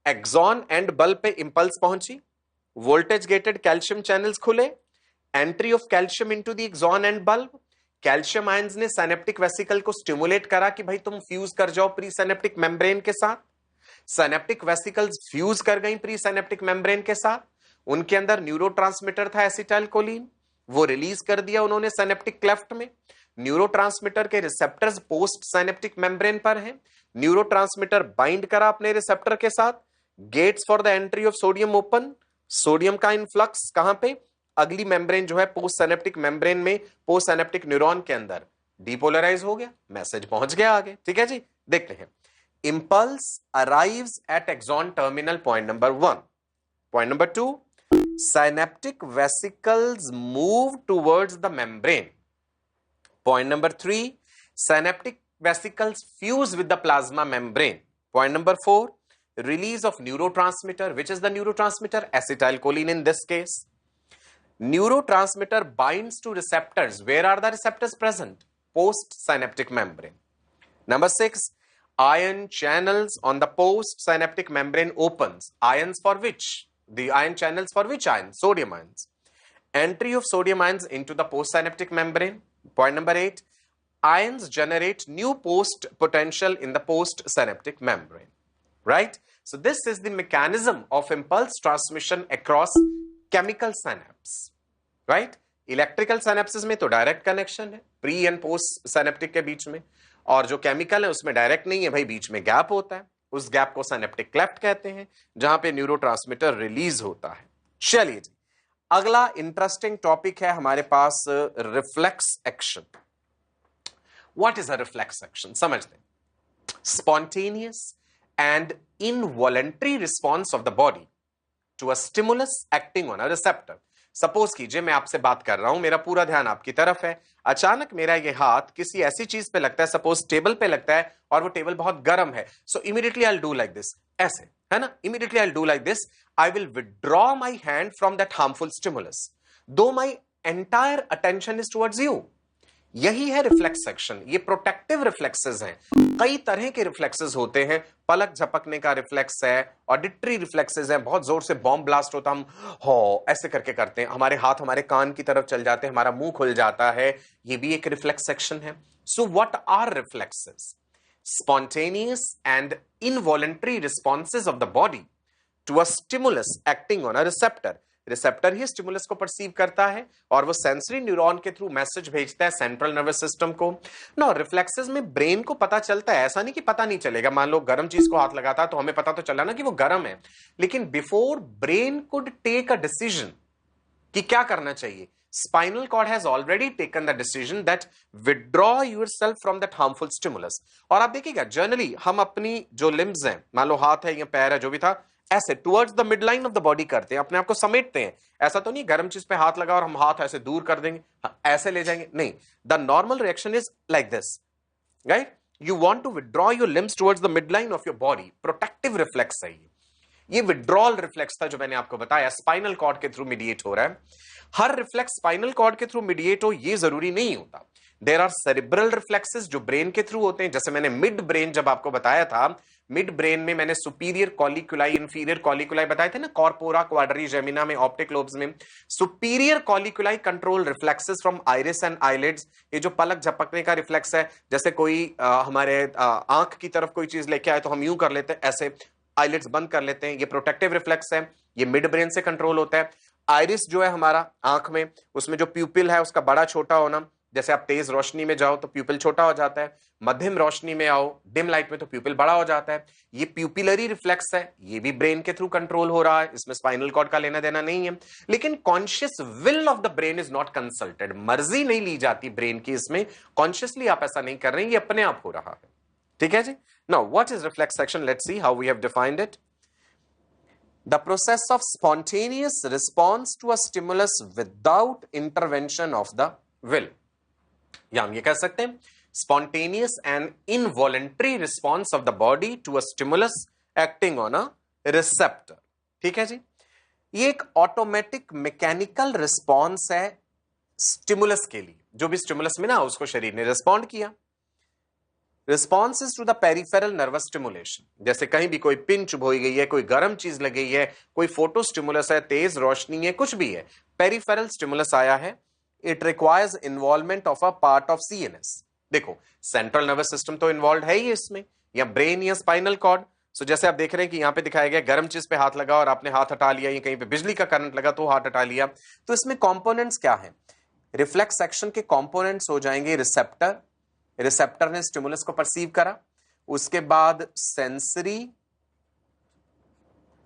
एक्सॉन एंड बल्ब पे इंपल्स पहुंची, वोल्टेज गेटेड कैल्शियम चैनल्स खुले, entry of calcium into the axon end bulb. Calcium ions ने साइनेप्टिक वेसिकल को स्टिमुलेट करा कि भाई तुम फ्यूज कर जाओ प्री साइनेप्टिक मेम्ब्रेन के साथ। साइनेप्टिक वेसिकल्स फ्यूज कर गई प्री साइनेप्टिक मेम्ब्रेन के साथ, उनके अंदर न्यूरोट्रांसमीटर था एसिटाइलकोलिन, वो रिलीज कर दिया उन्होंने साइनेप्टिक क्लेफ्ट में। न्यूरोट्रांसमीटर के रिसेप्टर्स पोस्ट साइनेप्टिक मेम्ब्रेन पर हैं, न्यूरोट्रांसमीटर बाइंड करा अपने रिसेप्टर के साथ, gates for the entry of sodium open, sodium का इनफ्लक्स कहां पे, अगली मेम्ब्रेन जो है पोस्ट साइनेप्टिक मेम्ब्रेन में, पोस्ट साइनेप्टिक न्यूरॉन के अंदर डीपोलराइज हो गया, मैसेज पहुंच गया आगे। ठीक है जी, देखते हैं। Impulse arrives at axon terminal, point number 1। Point number 2, synaptic vesicles move towards the membrane. Point number 3, synaptic vesicles fuse with the plasma membrane. Point number 4, release of neurotransmitter. Which is the neurotransmitter? Acetylcholine in this case. Neurotransmitter binds to receptors. Where are the receptors present? Post-synaptic membrane. Number 6, ion channels on the post-synaptic membrane opens. Ions for which? The ion channels for which ion? Sodium ions. Entry of sodium ions into the postsynaptic membrane. Point number 8, ions generate new post potential in the postsynaptic membrane. Right? So this is the mechanism of impulse transmission across chemical synapse. Right? Electrical synapses में तो direct connection है pre and post synaptic के बीच में, और जो chemical है उसमें direct नहीं है भाई, बीच में गैप होता है। उस गैप को सिनेप्टिक क्लेफ्ट कहते हैं, जहां पे न्यूरोट्रांसमीटर रिलीज होता है। चलिए जी, अगला इंटरेस्टिंग टॉपिक है हमारे पास reflex action. What is a reflex action, समझते हैं। Spontaneous and involuntary response of the body to a stimulus acting on a receptor. Suppose कीजिए मैं आपसे बात कर रहा हूं, मेरा पूरा ध्यान आपकी तरफ है, अचानक मेरा ये हाथ किसी ऐसी चीज पे लगता है, सपोज टेबल पे लगता है, और वो टेबल बहुत गर्म है, so immediately I will do like this, ऐसे, है ना, immediately I will do like this, I will withdraw my hand from that harmful stimulus, though my entire attention is towards you. यही है रिफ्लेक्स एक्शन। ये protective reflexes हैं। कई तरह के रिफ्लेक्सेस होते हैं, पलक झपकने का रिफ्लेक्स है, ऑडिटरी रिफ्लेक्सेस हैं, बहुत जोर से बॉम्ब ब्लास्ट होता, हम हो ऐसे करके करते हैं, हमारे हाथ हमारे कान की तरफ चल जाते हैं, हमारा मुंह खुल जाता है, ये भी एक रिफ्लेक्स एक्शन है। So what are reflexes? Spontaneous and involuntary responses of the body to a stimulus acting on a receptor. Receptor he stimulus को परसीव करता है और वो सेंसरी न्यूरॉन के थ्रू मैसेज भेजता है सेंट्रल नर्वस सिस्टम को। नो, रिफ्लेक्सेस में ब्रेन को पता चलता है, ऐसा नहीं कि पता नहीं चलेगा। मान लो गर्म चीज को हाथ लगाता तो हमें पता तो चला ना कि वो गर्म है, लेकिन before brain could take a decision कि क्या करना चाहिए, spinal cord has already taken the decision that withdraw yourself from that harmful stimulus। और आप देखिएगा जनरली हम अपनी जो लिम्स हैं, मान लो हाथ है या पैर है, जो भी था, ऐसे towards the mid line of the body करते हैं, अपने आप को समेटते हैं। ऐसा तो नहीं गर्म चीज पे हाथ लगा और हम हाथ ऐसे दूर कर देंगे, ऐसे ले जाएंगे, नहीं। The normal reaction is like this, right? You want to withdraw your limbs towards the mid line of your body. Protective reflex है ये विड्रॉल रिफ्लेक्स था जो मैंने आपको बताया, स्पाइनल कॉर्ड के थ्रू मीडिएट हो रहा है। हर रिफ्लेक्स स्पाइनल कॉर्ड के थ्रू मीडिएट हो ये जरूरी नहीं होता। देयर आर सेरिब्रल रिफ्लेक्सेस जो ब्रेन के थ्रू होते हैं, जैसे मैंने मिड ब्रेन जब आपको बताया था, मिड ब्रेन में मैंने सुपीरियर कॉलिकुलाई इंफीरियर कॉलिकुलाई बताए थे ना, कॉर्पोरा क्वाड्रीजेमिना में, ऑप्टिक लोब्स में। Superior कॉलिकुलाई control reflexes from iris and eyelids. ये जो पलक झपकने का रिफ्लेक्स है, जैसे कोई हमारे आंख की तरफ कोई चीज लेके आए तो हम यूं कर लेते हैं, ऐसे आईलिड्स बंद कर लेते हैं, ये प्रोटेक्टिव रिफ्लेक्स है, ये मिड ब्रेन से कंट्रोल होता है। आइरिस जो है हमारा आंख में, उसमें जो प्यूपिल है उसका बड़ा छोटा होना, जैसे आप तेज रोशनी में जाओ तो प्यूपिल छोटा हो जाता है, मध्यम रोशनी में आओ डिम लाइट में तो प्यूपिल बड़ा हो जाता है। ये प्यूपिलरी रिफ्लेक्स है, ये भी ब्रेन के थ्रू कंट्रोल हो रहा है, इसमें स्पाइनल कॉर्ड का लेना देना नहीं है। लेकिन conscious will of the brain is not consulted, मर्जी नहीं ली जाती ब्रेन की इसमें, कॉन्शियसली आप ऐसा नहीं कर रहे हैं, ये अपने आप हो रहा है। ठीक है जी। Now what is reflex action? Let's see how we have defined it. The process of spontaneous response to a stimulus without intervention of the will, या हम ये कह सकते हैं spontaneous and involuntary response of the body to a stimulus acting on a receptor। ठीक है जी। ये एक ऑटोमेटिक मैकेनिकल रिस्पॉन्स है स्टिमुलस के लिए, जो भी स्टिमुलस मिला उसको शरीर ने रिस्पॉन्ड किया। Responses to the peripheral nervous stimulation, जैसे कहीं भी कोई पिन चुभोई गई है, कोई गर्म चीज लगी है, कोई फोटो स्टिमुलस है, तेज रोशनी है, कुछ भी है, पेरिफेरल स्टिमुलस आया है, it requires involvement of a part of CNS. देखो सेंट्रल नर्वस सिस्टम तो इन्वॉल्व है ही इसमें, या ब्रेन या स्पाइनल कॉर्ड। सो जैसे आप देख रहे हैं कि यहां पे दिखाया गया गर्म चीज पे हाथ लगा और आपने हाथ हटा लिया, या कहीं पे बिजली का करंट लगा तो हाथ हटा लिया। तो इसमें कॉम्पोनेंट्स क्या है? रिफ्लेक्स एक्शन के कॉम्पोनेंट्स हो जाएंगे रिसेप्टर, रिसेप्टर ने स्टिमुलस को परसीव करा, उसके बाद सेंसरी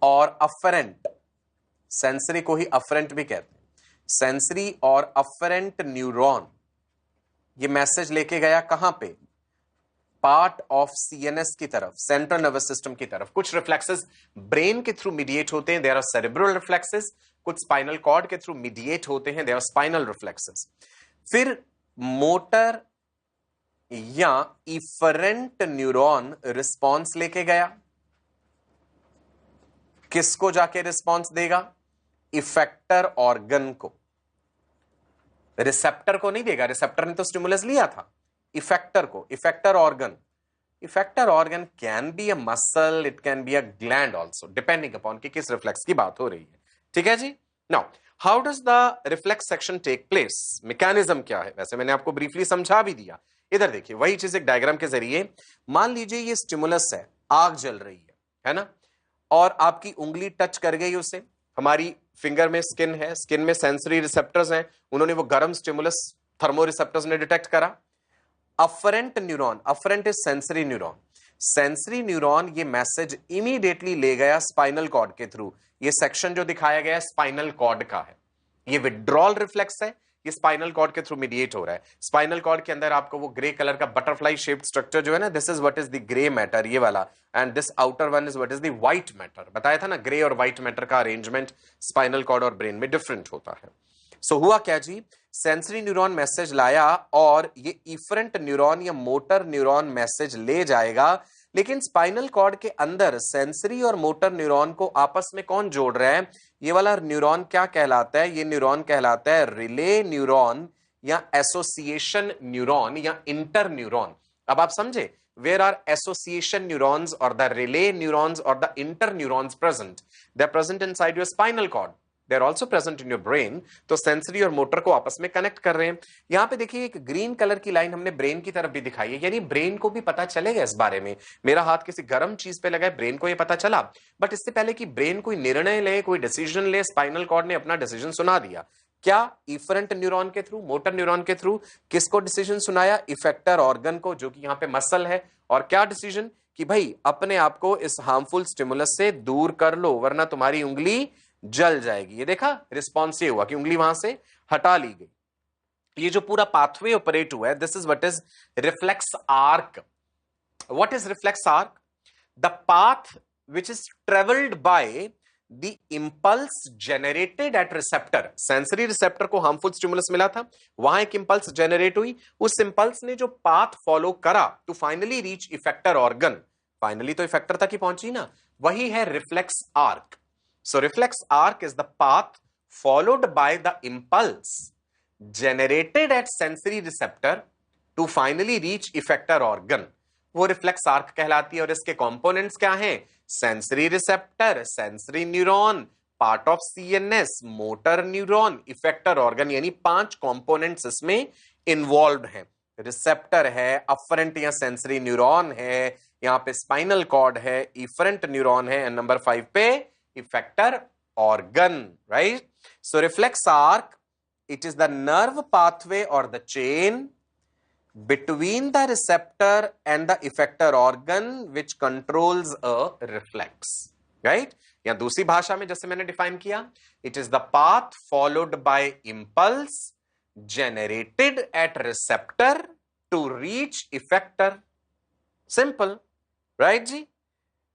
और अफरेंट, सेंसरी को ही अफरेंट भी कहते हैं, सेंसरी और अफरेंट न्यूरॉन ये मैसेज लेके गया कहां पे? पार्ट ऑफ सीएनएस की तरफ, सेंट्रल नर्वस सिस्टम की तरफ। कुछ रिफ्लेक्सेस ब्रेन के थ्रू मीडिएट होते हैं, देयर आर सेरेब्रल रिफ्लेक्सेस, कुछ स्पाइनल कॉर्ड के थ्रू मीडिएट होते हैं, देयर आर स्पाइनल रिफ्लेक्सेस। फिर मोटर या इफरेंट न्यूरॉन रिस्पॉन्स लेके गया, किसको जाके रिस्पॉन्स देगा? इफेक्टर ऑर्गन को, रिसेप्टर को नहीं देगा, रिसेप्टर ने तो स्टिमुलस लिया था, इफेक्टर को, effector organ. Effector organ can be a muscle, it can be a gland also, depending upon कि किस रिफ्लेक्स की बात हो रही है। ठीक है जी। Now how does the reflex section take place? Mechanism क्या है? वैसे मैंने आपको ब्रीफली समझा भी दिया। इधर देखिए वही चीज एक डायग्राम के जरिए, मान लीजिए ये स्टिमुलस है, आग जल रही है ना, और आपकी उंगली टच कर गई उसे, हमारी फिंगर में स्किन है, स्किन में सेंसरी रिसेप्टर्स हैं, उन्होंने वो गर्म स्टिमुलस थर्मो रिसेप्टर्स ने डिटेक्ट करा। Afferent neuron, afferent is sensory neuron, sensory neuron ये मैसेज इमीडिएटली ले गया स्पाइनल कॉर्ड के थ्रू। ये सेक्शन जो दिखाया गया है स्पाइनल कॉर्ड का है। ये विड्रॉल रिफ्लेक्स है, ये स्पाइनल कॉर्ड के थ्रू मीडिएट हो रहा है। स्पाइनल कॉर्ड के अंदर आपको वो ग्रे कलर का बटरफ्लाई शेप्ड स्ट्रक्चर जो है ना, this is what is the grey matter, ये वाला, and this outer one is what is the white matter. बताया था ना, ग्रे और व्हाइट मैटर का अरेंजमेंट स्पाइनल कॉर्ड और ब्रेन में डिफरेंट होता है। सो हुआ क्या जी, सेंसरी न्यूरॉन मैसेज लाया और ये इफरेंट न्यूरॉन या मोटर न्यूरॉन मैसेज ले जाएगा, लेकिन स्पाइनल कॉर्ड के अंदर सेंसरी और मोटर न्यूरॉन को आपस में कौन जोड़ रहा है? ये वाला न्यूरॉन क्या कहलाता है? ये न्यूरॉन कहलाता है रिले न्यूरॉन या एसोसिएशन न्यूरॉन या इंटर न्यूरॉन। अब आप समझे, where are association neurons or the relay neurons or the interneurons present? They're present inside your spinal cord. They're also present in your brain. तो sensory और motor को आपस में कनेक्ट कर रहे हैं। यहां पे देखिए एक ग्रीन कलर की लाइन हमने ब्रेन की तरफ भी दिखाई है, यानी ब्रेन को भी पता चलेगा इस बारे में। मेरा हाथ किसी गर्म चीज पे लगा है, ब्रेन को ये पता चला, बट इससे पहले कि ब्रेन कोई निर्णय ले, कोई डिसीजन ले, स्पाइनल कॉर्ड ने अपना डिसीजन सुना दिया। क्या? इफरेंट न्यूरॉन के थ्रू, मोटर न्यूरॉन के थ्रू। किसको डिसीजन सुनाया? इफेक्टर ऑर्गन को, जो कि यहाँ पे मसल है। और क्या डिसीजन? कि भाई अपने आप को इस हार्मफुल स्टिमुलस से दूर कर लो, वरना तुम्हारी उंगली जल जाएगी। ये देखा, रिस्पॉन्स ये हुआ कि उंगली वहां से हटा ली गई। ये जो पूरा पाथवे ऑपरेट हुआ है, this is what is reflex arc. What is reflex arc? The path which is travelled by the impulse generated at receptor. Sensory receptor को हार्मफुल स्टिमुलस मिला था, वहां एक इंपल्स जनरेट हुई, उस इंपल्स ने जो पाथ फॉलो करा to finally reach effector organ, finally तो इफेक्टर तक ही पहुंची ना, वही है reflex arc. So reflex arc is the path followed by the impulse generated at sensory receptor to finally reach effector organ. वो रिफ्लेक्स आर्क कहलाती है। और इसके कंपोनेंट्स क्या हैं? Sensory receptor, sensory neuron, part of CNS, motor neuron, effector organ, यानी 5 components इसमें involve हैं। रिसेप्टर है, अफरेंट या सेंसरी न्यूरॉन है, यहाँ पे स्पाइनल कॉर्ड है, इफरेंट न्यूरॉन है, एंड नंबर 5 पे effector organ, right? So reflex arc, it is the nerve pathway or the chain between the receptor and the effector organ which controls a reflex, right? या दूसरी भाषा में जैसे मैंने define किया, it is the path followed by impulse generated at receptor to reach effector. Simple, right जी?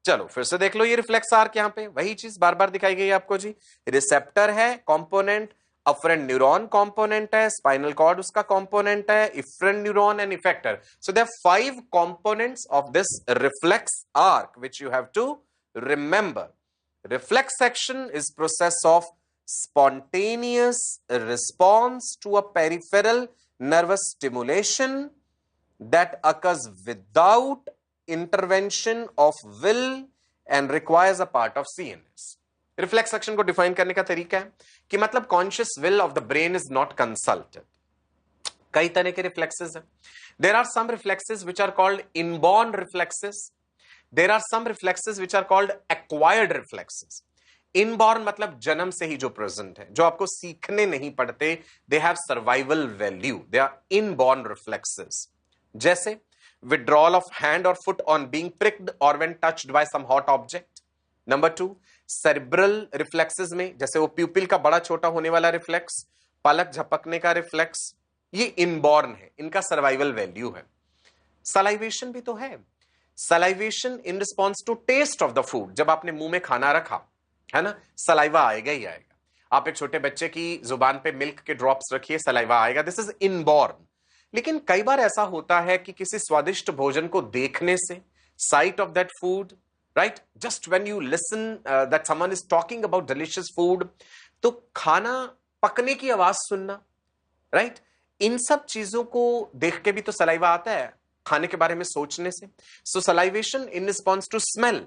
चलो फिर से देख लो, ये रिफ्लेक्स आर्क यहां पे वही चीज बार बार दिखाई गई है आपको जी। रिसेप्टर है कंपोनेंट, अफरेंट न्यूरॉन कंपोनेंट है, स्पाइनल कॉर्ड उसका कंपोनेंट है, efferent neuron and effector. So there are 5 components of this reflex arc which you have to remember. Reflex action is process of spontaneous response to a peripheral nervous stimulation that occurs without intervention of will and requires a part of CNS. Reflex action को define करने का तरीका है कि मतलब conscious will of the brain is not consulted. कई तरह के रिफ्लेक्सेस हैं। There are some reflexes which are called inborn reflexes, there are some reflexes which are called acquired reflexes. Inborn मतलब जन्म से ही जो प्रेजेंट है, जो आपको सीखने नहीं पड़ते, they have survival value, they are inborn reflexes. जैसे withdrawal of hand or foot on being pricked or when touched by some hot object. Number 2, cerebral reflexes में जैसे वो प्यूपिल का बड़ा छोटा होने वाला रिफ्लेक्स, पलक झपकने का रिफ्लेक्स, ये इनबॉर्न है, इनका सर्वाइवल वैल्यू है। सलाइवेशन भी तो है। Salivation in response to taste of the food, जब आपने मुंह में खाना रखा है ना, सलाइवा आएगा ही आएगा। आप एक छोटे बच्चे की जुबान पे मिल्क के ड्रॉप्स रखिए, सलाइवा आएगा, दिस इज इनबॉर्न। लेकिन कई बार ऐसा होता है कि किसी स्वादिष्ट भोजन को देखने से, site of that food, right, just when you listen that someone is talking about delicious food, तो खाना पकने की आवाज सुनना, राइट, इन सब चीजों को देख के भी तो सलाइवा आता है, खाने के बारे में सोचने से। So salivation in response to smell,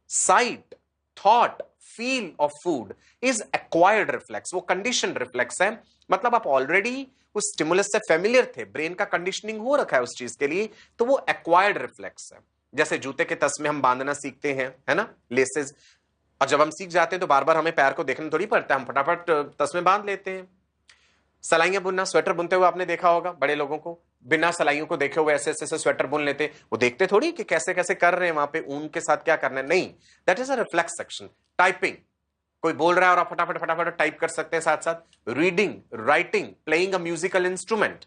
sight, thought, feel of food is acquired reflex, वो कंडीशन रिफ्लेक्स है। मतलब आप ऑलरेडी उस स्टिमुलस से फेमिलियर थे, ब्रेन का कंडीशनिंग हो रखा है उस चीज के लिए, तो वो एक्वायर्ड रिफ्लेक्स है। जैसे जूते के तस्मे हम बांधना सीखते हैं, है ना, लेसेस, और जब हम सीख जाते हैं तो बार बार हमें पैर को देखना थोड़ी पड़ता है, हम फटाफट तस्मे बांध लेते हैं। सलाइयां बुनना, स्वेटर बुनते हुए आपने देखा होगा बड़े लोगों को, बिना सलाइयों को देखे हुए ऐसे ऐसे स्वेटर बुन लेते, वो देखते थोड़ी कि कैसे कैसे कर रहे हैं वहां पे ऊन के साथ क्या करना है, नहीं, that is a reflex section. Typing, कोई बोल रहा है और आप फटाफट फटाफट टाइप कर सकते हैं साथ साथ। Reading, writing, playing a musical instrument,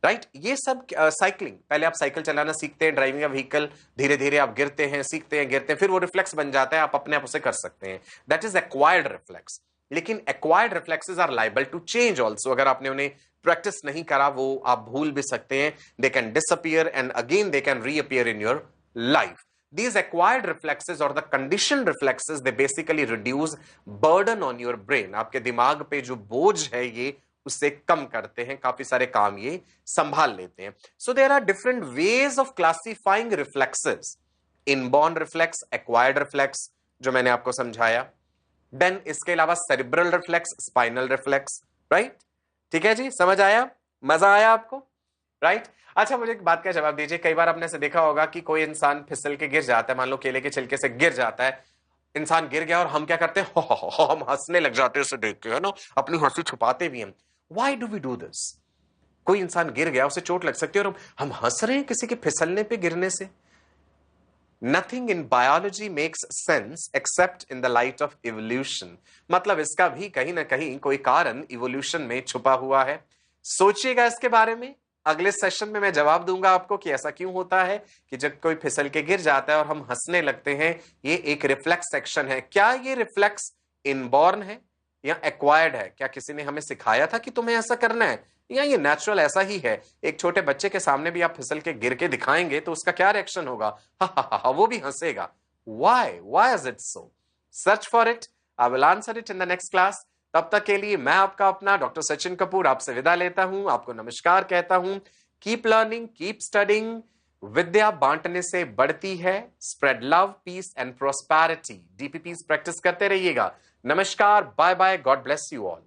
right, ये सब। साइकिलिंग, पहले आप साइकिल चलाना सीखते हैं, ड्राइविंग अ व्हीकल, धीरे धीरे आप गिरते हैं, सीखते हैं, गिरते हैं, फिर वो रिफ्लेक्स बन जाता है, आप अपने आप उसे कर सकते हैं, दैट इज एक्वायर्ड रिफ्लेक्स। लेकिन acquired reflexes are liable to change also, अगर आपने उन्हें प्रैक्टिस नहीं करा, वो आप भूल भी सकते हैं, they can disappear and again they can reappear in your life. These acquired reflexes or the conditioned reflexes, they basically reduce burden on your brain. आपके दिमाग पे जो बोझ है ये उससे कम करते हैं, काफी सारे काम ये संभाल लेते हैं। So there are different ways of classifying reflexes. Inborn reflex, acquired reflex, जो मैंने आपको समझाया। Then इसके अलावा cerebral reflex, spinal reflex, right? ठीक है जी, समझ आया, मजा आया आपको, राइट? अच्छा, मुझे एक बात का जवाब दीजिए, कई बार आपने से देखा होगा कि कोई इंसान फिसल के गिर जाता है, मान लो केले के छिलके से गिर जाता है, इंसान गिर गया और हम क्या करते हैं, हो, हम हंसने लग जाते हैं उसे देख के, है ना, अपनी हंसी छुपाते भी हम। Why do we do this? कोई इंसान गिर गया, उसे चोट लग सकती है और हम हंस रहे हैं किसी के फिसलने पे, गिरने से। Nothing in biology makes sense except in the light of evolution. मतलब इसका भी कहीं ना कहीं कोई कारण इवोल्यूशन में छुपा हुआ है। सोचिएगा इसके बारे में, अगले सेशन में मैं जवाब दूंगा आपको कि ऐसा क्यों होता है कि जब कोई फिसल के गिर जाता है और हम हंसने लगते हैं, ये एक रिफ्लेक्स एक्शन है। क्या ये रिफ्लेक्स इनबॉर्न है या एक्वायर्ड है? क्या किसी ने हमें सिखाया था कि तुम्हें ऐसा करना है, या ये नेचुरल ऐसा ही है? एक छोटे बच्चे के सामने भी आप फिसल के गिर के दिखाएंगे तो उसका क्या रिएक्शन होगा? हा, वो भी हंसेगा। Why is it so? Search for it. I will answer it in the next class. तब तक के लिए मैं आपका अपना डॉक्टर सचिन कपूर आपसे विदा लेता हूं, आपको नमस्कार कहता हूं। Keep learning, keep studying. विद्या बांटने से बढ़ती है। Spread love, peace and prosperity. DPPs practice करते रहिएगा। नमस्कार, bye bye, god bless you all.